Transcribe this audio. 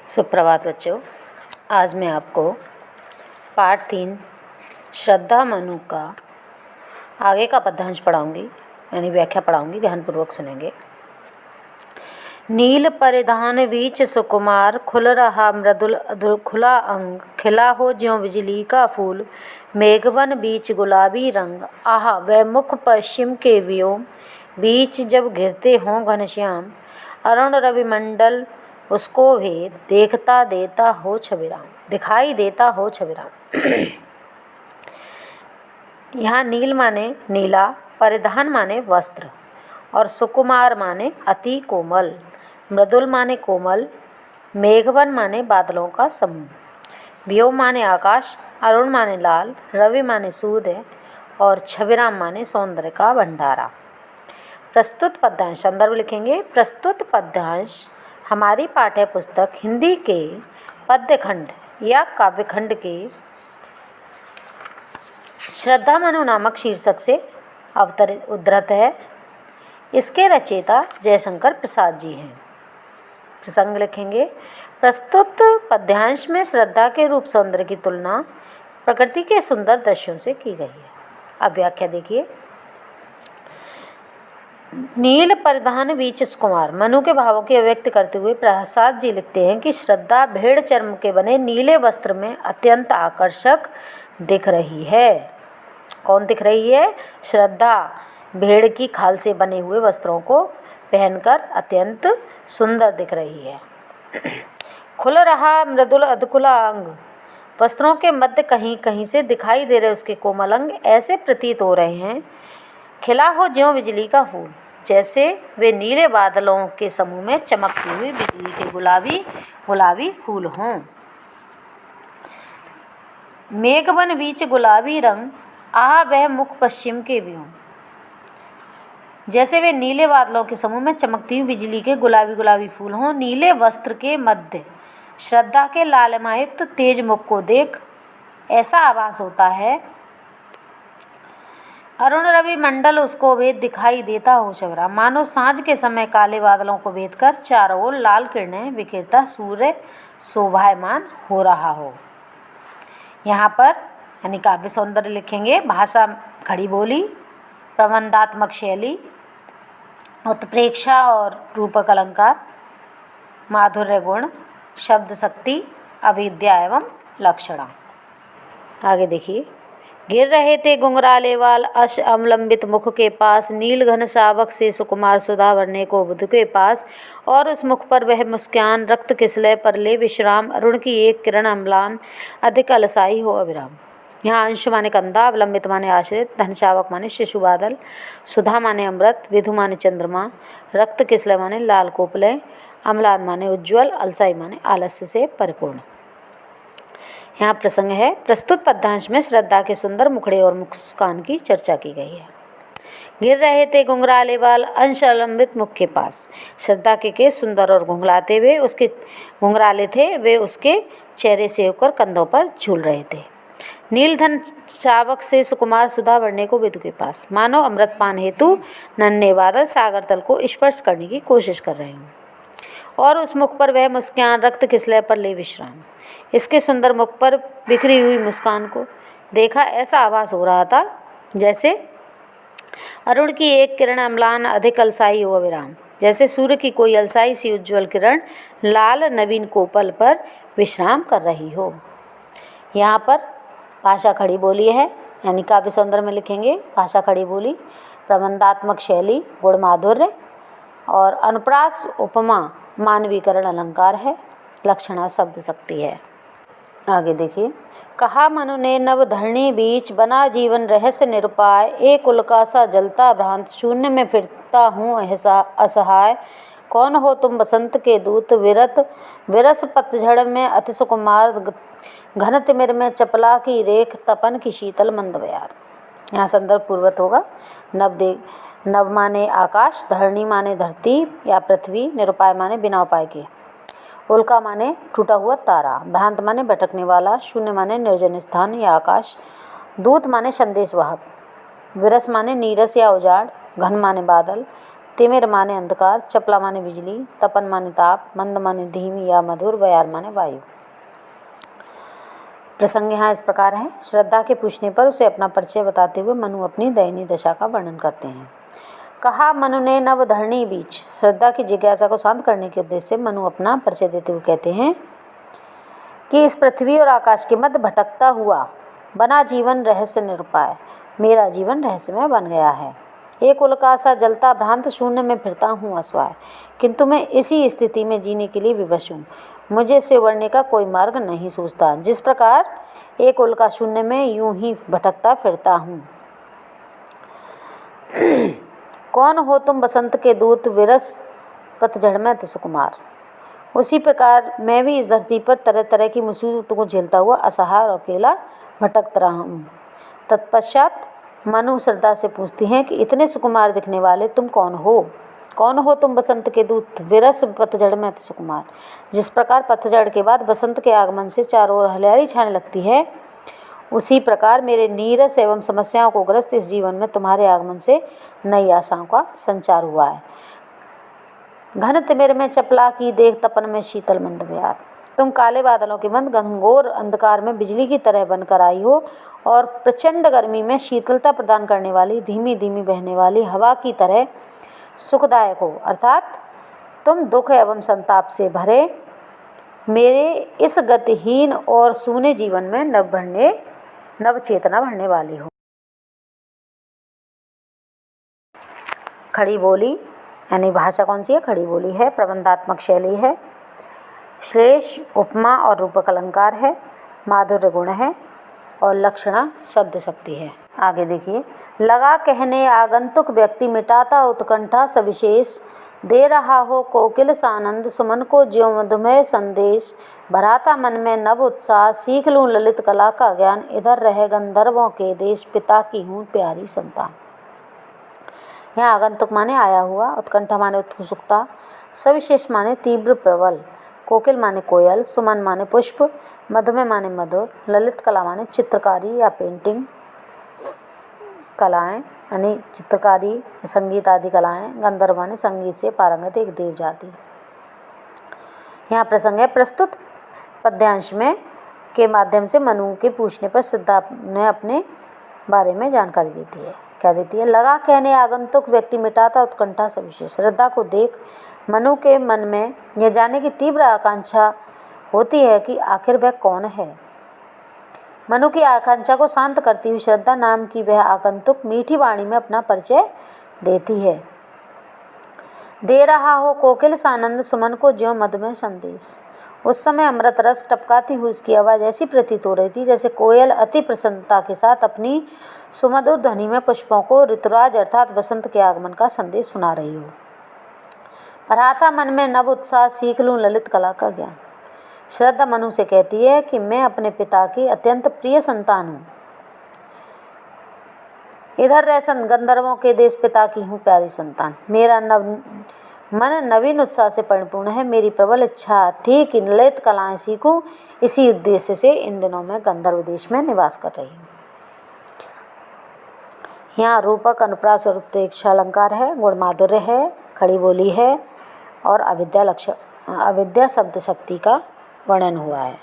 सुप्रभात बच्चों। आज मैं आपको पाठ 3 श्रद्धा मनु का आगे का पद्यांश पढ़ाऊँगी, यानी व्याख्या पढ़ाऊँगी। ध्यानपूर्वक सुनेंगे। नील परिधान वीच सुकुमार, खुल रहा मृदुल खुला अंग, खिला हो ज्यों बिजली का फूल, मेघवन बीच गुलाबी रंग, आहा वह मुख पश्चिम के व्योम, बीच जब घिरते हों घनश्याम, अरुण रविमंडल उसको भेद, देखता देता हो छविराम, दिखाई देता हो छविराम। यहाँ नील माने नीला, परिधान माने वस्त्र, और सुकुमार माने अति कोमल, मृदुल माने कोमल, मेघवन माने बादलों का समूह, व्योम माने आकाश, अरुण माने लाल, रवि माने सूर्य, और छविराम माने सौंदर्य का भंडारा। प्रस्तुत पद्यांश संदर्भ लिखेंगे। प्रस्तुत पद्यांश हमारी पाठ्य पुस्तक हिंदी के पद्यखंड या काव्यखंड के श्रद्धा मनु नामक शीर्षक से उद्धृत है। इसके रचयिता जयशंकर प्रसाद जी हैं। प्रसंग लिखेंगे। प्रस्तुत पद्यांश में श्रद्धा के रूप सौंदर्य की तुलना प्रकृति के सुंदर दृश्यों से की गई है। अब व्याख्या देखिए। नील परिधान वीच सुकुमार, मनु के भावों की अभिव्यक्ति करते हुए प्रसाद जी लिखते हैं कि श्रद्धा भेड़ चर्म के बने नीले वस्त्र में अत्यंत आकर्षक दिख रही है। कौन दिख रही है? श्रद्धा भेड़ की खाल से बने हुए वस्त्रों को पहनकर अत्यंत सुंदर दिख रही है। खुल रहा मृदुल अधकुला अंग, वस्त्रों के मध्य कहीं कहीं से दिखाई दे रहे उसके कोमल अंग ऐसे प्रतीत हो रहे हैं खिला हो ज्यों बिजली का फूल, जैसे वे नीले बादलों के समूह में चमकती हुई बिजली के गुलाबी फूल हों। मेघवन बीच गुलाबी रंग, आह वह मुख पश्चिम के व्योम, जैसे वे नीले बादलों के समूह में चमकती हुई बिजली के गुलाबी फूल हों। नीले वस्त्र के मध्य श्रद्धा के लालिमायुक्त तेज मुख को देख ऐसा आभास होता है अरुण रवि मंडल उसको भेद, दिखाई देता हो छविराम, मानो सांझ के समय काले बादलों को भेद कर चारों ओर लाल किरणें बिखेरता सूर्य शोभायमान हो रहा हो। यहाँ पर यानी काव्य सौंदर्य लिखेंगे। भाषा खड़ी बोली, प्रबंधात्मक शैली, उत्प्रेक्षा और रूपक अलंकार, माधुर्य गुण, शब्द शक्ति, अविद्या एवं लक्षणा। आगे देखिए। गिर रहे थे घुंघराले वाल अश अवलंबित मुख के पास, नील घन शावक से सुकुमार सुधा भरने को बुध के पास, और उस मुख पर वह मुस्कान रक्त किसलय पर ले विश्राम, अरुण की एक किरण अम्लान अधिक अलसाई हो अविराम। यहाँ अंश माने कंधा, अवलंबित माने आश्रित, धन शावक माने शिशु बादल, सुधा माने अमृत, विधु माने चंद्रमा, रक्त किसलय माने लाल कोपलय, अम्लान माने उज्ज्वल, अलसाई माने आलस्य से परिपूर्ण। यहाँ प्रसंग है। प्रस्तुत पद्यांश में श्रद्धा के सुंदर मुखड़े और मुस्कान की चर्चा की गई है। गिर रहे थे घुंघराले वाल अंश अवलंबित मुख के पास, श्रद्धा के केस सुंदर और घुंघलाते हुए उसके घुंघराले थे, वे उसके चेहरे से होकर कंधों पर झूल रहे थे। नीलधन चावक से सुकुमार सुधा भरने को विदु के पास, मानो अमृत पान हेतु नन्हे बादल सागर तल को स्पर्श करने की कोशिश कर रहे हों, और उस मुख पर वह मुस्कान रक्त किसलय पर ले विश्राम। इसके सुंदर मुख पर बिखरी हुई मुस्कान को देखा ऐसा आभास हो रहा था जैसे अरुण की एक किरण अम्लान अधिक अलसाई हो अविराम, जैसे सूर्य की कोई अलसाई सी उज्ज्वल किरण लाल नवीन कोपल पर विश्राम कर रही हो। यहाँ पर भाषा खड़ी बोली है, यानी काव्य सौंदर्य में लिखेंगे। भाषा खड़ी बोली, प्रबंधात्मक शैली, गुण माधुर्य, और अनुप्रास उपमा मानवीकरण अलंकार है, लक्षणा शब्द शक्ति है। आगे देखिए। कहा मनु ने नव धरणी बीच, बना जीवन रहस्य निरुपाय, एक उल्का सा जलता भ्रांत, शून्य में फिरता हूँ असहाय, कौन हो तुम बसंत के दूत, विरस पतझड़ में अति सुकुमार, घन तिमिर में चपला की रेख, तपन की शीतल मंद बयार। यहाँ संदर्भ पूर्वत होगा। नव माने आकाश, धरणी माने धरती या पृथ्वी, निरुपाय माने बिना उपाय के, उल्का माने टूटा हुआ तारा, भ्रांत माने भटकने वाला, शून्य माने निर्जन स्थान या आकाश, दूत माने संदेशवाहक, विरस माने नीरस या उजाड़, घन माने बादल, तिमिर माने अंधकार, चपला माने बिजली, तपन माने ताप, मंद माने धीमी या मधुर, वयार माने वायु। प्रसंग यहाँ इस प्रकार है। श्रद्धा के पूछने पर उसे अपना परिचय बताते हुए मनु अपनी दयनीय दशा का वर्णन करते हैं। कहा मनु ने नव धरणी बीच। श्रद्धा की जिज्ञासा को शांत करने के उद्देश्य से मनु अपना परिचय देते हुए कहते हैं कि इस पृथ्वी और आकाश के मध्य भटकता हुआ बना जीवन रहस्य निरुपाय, मेरा जीवन रहस्यमय बन गया है। एक उल्का सा जलता भ्रांत शून्य में फिरता हूँ असहाय, किंतु मैं इसी स्थिति में जीने के लिए विवश हूँ। मुझे इससे उबरने का कोई मार्ग नहीं सूझता। जिस प्रकार एक उल्का शून्य में यूं ही भटकता फिरता हूँ। कौन हो तुम बसंत के दूत, विरस पतझड़ में सुकुमार। उसी प्रकार मैं भी इस धरती पर तरह तरह की मुसीबतों को झेलता हुआ असहाय और अकेला भटकता रहा हूँ। तत्पश्चात मनु श्रद्धा से पूछती हैं कि इतने सुकुमार दिखने वाले तुम कौन हो? कौन हो तुम बसंत के दूत, विरस पतझड़ में सुकुमार। जिस प्रकार पतझड़ के बाद बसंत के आगमन से चारों ओर हरियाली छाने लगती है, उसी प्रकार मेरे नीरस एवं समस्याओं को ग्रस्त इस जीवन में तुम्हारे आगमन से नई आशाओं का संचार हुआ है। घन तिमिर में चपला की देख, तपन में शीतल मंद व्यार। तुम काले बादलों के मंद घनघोर अंधकार में बिजली की तरह बनकर आई हो और प्रचंड गर्मी में शीतलता प्रदान करने वाली धीमी धीमी बहने वाली हवा की तरह सुखदायक हो। अर्थात तुम दुख एवं संताप से भरे मेरे इस गतिहीन और सूने जीवन में नव चेतना भरने वाली हो। खड़ी बोली यानी भाषा कौन सी है? खड़ी बोली है। प्रबंधात्मक शैली है। श्लेष उपमा और रूपक अलंकार है। माधुर्य गुण है और लक्षणा शब्द शक्ति है। आगे देखिए। लगा कहने आगंतुक व्यक्ति मिटाता उत्कंठा सविशेष, दे रहा हो कोकिल सानंद सुमन को ज्यों मधुमेह संदेश, भराता मन में नव उत्साह सीख लूँ ललित कला का ज्ञान, इधर रहे गंधर्वों के देश पिता की हूँ प्यारी संतान। यहाँ आगंतुक माने आया हुआ, उत्कंठा माने उत्सुकता, सविशेष माने तीव्र प्रबल, कोकिल माने कोयल, सुमन माने पुष्प, मधुमेह माने मधुर, ललित कला माने चित्रकारी या पेंटिंग कलाएं यानी चित्रकारी संगीत आदि कलाएं, गंधर्व माने संगीत से पारंगत एक देव जाति। यहाँ प्रसंग है। प्रस्तुत पद्यांश में के माध्यम से मनु के पूछने पर श्रद्धा ने अपने बारे में जानकारी देती है। क्या देती है? लगा कहने आगंतुक व्यक्ति मिटाता उत्कंठा सविशेष। श्रद्धा को देख मनु के मन में यह जानने की तीव्र आकांक्षा होती है कि आखिर वह कौन है। मनु की आकांक्षा को शांत करती हुई श्रद्धा नाम की वह आगंतुक मीठी वाणी में अपना परिचय देती है। दे रहा हो कोकिल सानंद सुमन को ज्यों मधुमेह संदेश। उस समय अमृत रस टपकाती हुई उसकी आवाज़ ऐसी प्रतीत हो रही थी जैसे कोयल अति प्रसन्नता के साथ अपनी सुमधुर ध्वनि में पुष्पों को ऋतुराज अर्थात वसंत के आगमन का संदेश सुना रही हो। भराता मन में नव उत्साह सीख लूँ ललित कला का ज्ञान। श्रद्धा मनु से कहती है कि मैं अपने पिता की अत्यंत प्रिय संतान हूँ। इधर रह गंधर्वों के देश पिता की हूँ प्यारी संतान। मेरा मन नवीन उत्साह से परिपूर्ण है। मेरी प्रबल इच्छा थी कि ललित कलाएं सीखूं। इसी उद्देश्य से इन दिनों में गंधर्व देश में निवास कर रही हूँ। यहाँ रूपक अनुप्रास और उत्प्रेक्षा अलंकार है, गुण माधुर्य है, खड़ी बोली है और अविद्या शब्द शक्ति का वर्णन हुआ है।